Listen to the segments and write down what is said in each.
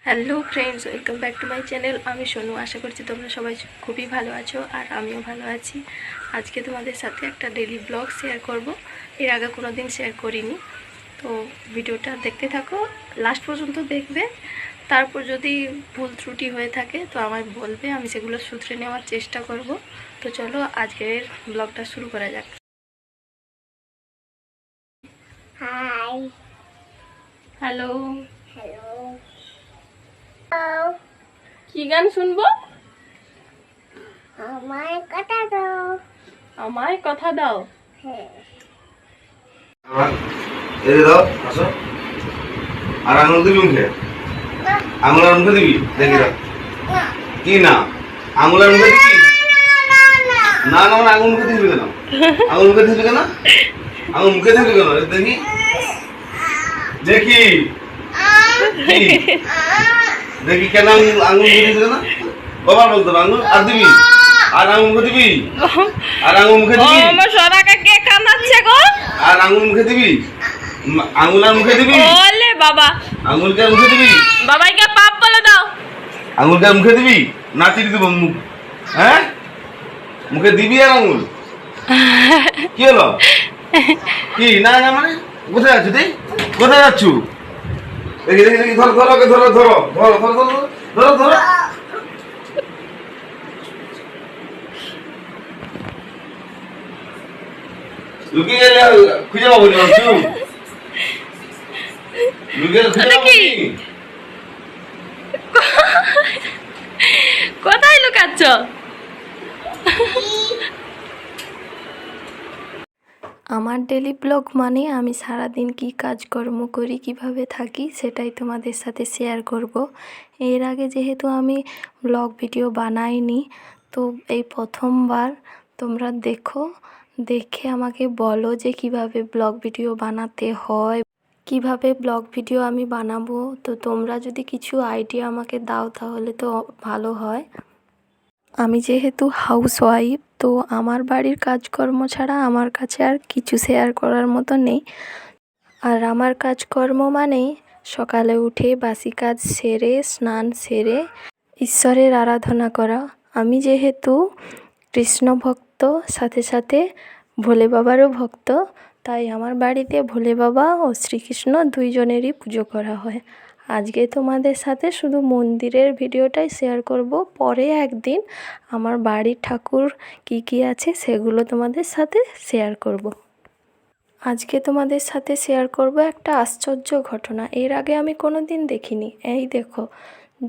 Hello friends, welcome back to my channel. আমি সোনু। আশা করছি তোমরা সবাই খুবই ভালো আছো আর আমিও ভালো আছি। আজকে তোমাদের সাথে একটা ডেলি ব্লগ শেয়ার করব। এর আগে কোনো দিন শেয়ার করিনি, তো ভিডিওটা দেখতে থাকো, লাস্ট পর্যন্ত দেখবে। তারপর যদি ভুল ত্রুটি হয়ে থাকে তো আমায় বলবে, আমি সেগুলো শুধরে নেওয়ার চেষ্টা করব। তো চলো আজকের ব্লগটা শুরু করা যাক। হাই। হ্যালো। হ্যালো। কি গান শুনবো? আমায় কথা দাও। আমায় কথা দাও। হ্যাঁ। এই দাও আসো। আর আঙুল দিবি মুখে? আঙুল আর মুখে দিবি? দেখি দাও। কি না? আঙুল আর মুখে দিবি? না না না, আঙুল মুখে দিবি কেন? আঙুল মুখে দিবি কেন? আঙুল মুখে দিবি কেন? দেখি দেখি দেখি কেন আঙুল মুখে দিবি কেন? বাবা বলতো আঙুল আর দিবি? আর আঙুল মুখে দিবি? আর আঙুল মুখে দিবি? আমার সোনাকে কে কাঁদাচ্ছে গো? আর আঙুল মুখে দিবি? আঙুল আর মুখে দিবি? ওলে বাবা, আঙুলকে আর মুখে দিবি? বাবাইকে পাপ বলে দাও। আঙুলকে আর মুখে দিবি? না চিড়ি দিব মুখ? হ্যাঁ, মুখে দিবি আর আঙুল? কি হলো? কি না না মানে কোথায় যাচ্ছ তুই? কোথায় যাচ্ছ? দেখি দেখি দেখি, ধরো ধরো ধরো ধরো ধরো ধরো ধরো ধরো ধরো। লুকিয়ে গেলে খুঁজে পাবো না। লুকিয়ে খুঁজে পাবো নি? কোথায় লুকাচ্ছ? আমার ডেলি ব্লগ মানে আমি সারাদিন কি কাজকর্ম করি, কিভাবে থাকি, সেটাই তোমাদের সাথে শেয়ার করব। এর আগে যেহেতু আমি ব্লগ ভিডিও বানাইনি, তো এই প্রথমবার তোমরা দেখো, দেখে আমাকে বলো যে কিভাবে ব্লগ ভিডিও বানাতে হয়, কিভাবে ব্লগ ভিডিও আমি বানাবো। তো তোমরা যদি কিছু আইডিয়া আমাকে দাও তাহলে তো ভালো হয়। আমি যেহেতু হাউসওয়াইফ, তো আমার বাড়ির কাজকর্ম ছাড়া আমার কাছে আর কিছু শেয়ার করার মতো নেই। আর আমার কাজকর্ম মানেই সকালে উঠে বাসি কাজ সেরে, স্নান সেরে ঈশ্বরের আরাধনা করা। আমি যেহেতু কৃষ্ণ ভক্ত, সাথে সাথে ভোলে বাবারও ভক্ত, তাই আমার বাড়িতে ভোলে বাবা ও শ্রীকৃষ্ণ দুইজনেরই পুজো করা হয়। আজকে তোমাদের সাথে শুধু মন্দিরের ভিডিওটাই শেয়ার করব, পরে একদিন আমার বাড়ির ঠাকুর কি আছে সেগুলো তোমাদের সাথে শেয়ার করব। আজকে তোমাদের সাথে শেয়ার করব একটা আশ্চর্য ঘটনা। এর আগে আমি কোনো দিন দেখিনি। এই দেখো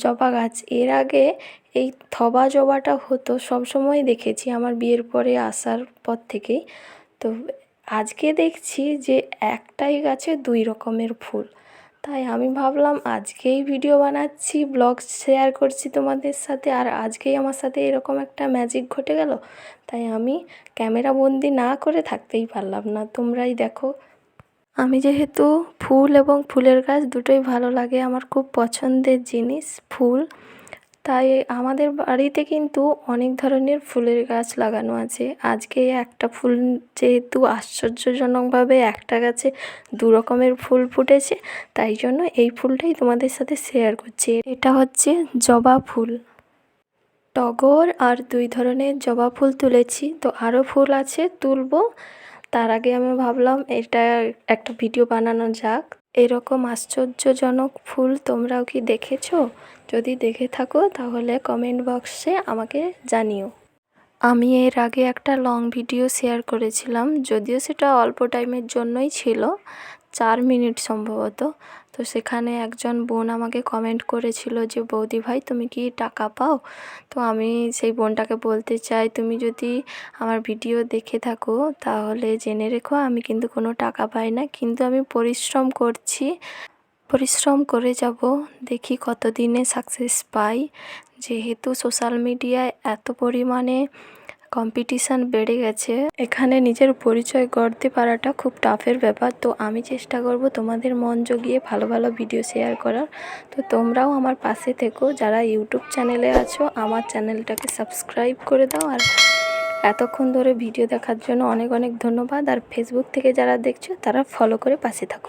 জবা গাছ। এর আগে এই থবা জবাটা হতো, সবসময় দেখেছি আমার বিয়ের পরে আসার পর থেকেই। তো আজকে দেখছি যে একটাই গাছে দুই রকমের ফুল। তাই আমি ভাবলাম আজকেই ভিডিও বানাচ্ছি, ব্লগ শেয়ার করছি তোমাদের সাথে, আর আজকেই আমার সাথে এরকম একটা ম্যাজিক ঘটে গেল। তাই আমি ক্যামেরা বন্দি না করে থাকতেই পারলাম না। তোমরাই দেখো। আমি যেহেতু ফুল এবং ফুলের গাছ দুটোই ভালো লাগে, আমার খুব পছন্দের জিনিস ফুল, তাই আমাদের বাড়িতে কিন্তু অনেক ধরনের ফুলের গাছ লাগানো আছে। আজকে একটা ফুল যেহেতু আশ্চর্যজনকভাবে একটা গাছে দু রকমের ফুল ফুটেছে, তাই জন্য এই ফুলটাই তোমাদের সাথে শেয়ার করছি। এটা হচ্ছে জবা ফুল। টগর আর দুই ধরনের জবা ফুল তুলেছি, তো আরও ফুল আছে তুলবো। তার আগে আমি ভাবলাম এটা একটা ভিডিও বানানো যাক। এরকম আশ্চর্যজনক ফুল তোমরাও কি দেখেছো? যদি দেখে থাকো তাহলে কমেন্ট বক্সে আমাকে জানিও। আমি এর আগে একটা লং ভিডিও শেয়ার করেছিলাম, যদিও সেটা অল্প টাইমের জন্যই ছিল, 4 মিনিট সম্ভবত। তো সেখানে একজন বোন আমাকে কমেন্ট করেছিল যে বৌদি ভাই তুমি কি টাকা পাও? তো আমি সেই বোনটাকে বলতে চাই, তুমি যদি আমার ভিডিও দেখে থাকো তাহলে জেনে রেখো আমি কিন্তু কোনো টাকা পাই না, কিন্তু আমি পরিশ্রম করছি, পরিশ্রম করে যাব, দেখি কতদিনে সাকসেস পাই। যেহেতু সোশ্যাল মিডিয়ায় এত পরিমাণে কম্পিটিশান বেড়ে গেছে, এখানে নিজের পরিচয় গড়তে পারাটা খুব টাফের ব্যাপার। তো আমি চেষ্টা করব তোমাদের মন জগিয়ে ভালো ভালো ভিডিও শেয়ার করার। তো তোমরাও আমার পাশে থেকো। যারা ইউটিউব চ্যানেলে আছো আমার চ্যানেলটাকে সাবস্ক্রাইব করে দাও। আর এতক্ষণ ধরে ভিডিও দেখার জন্য অনেক অনেক ধন্যবাদ। আর ফেসবুক থেকে যারা দেখছো তারা ফলো করে পাশে থাকো।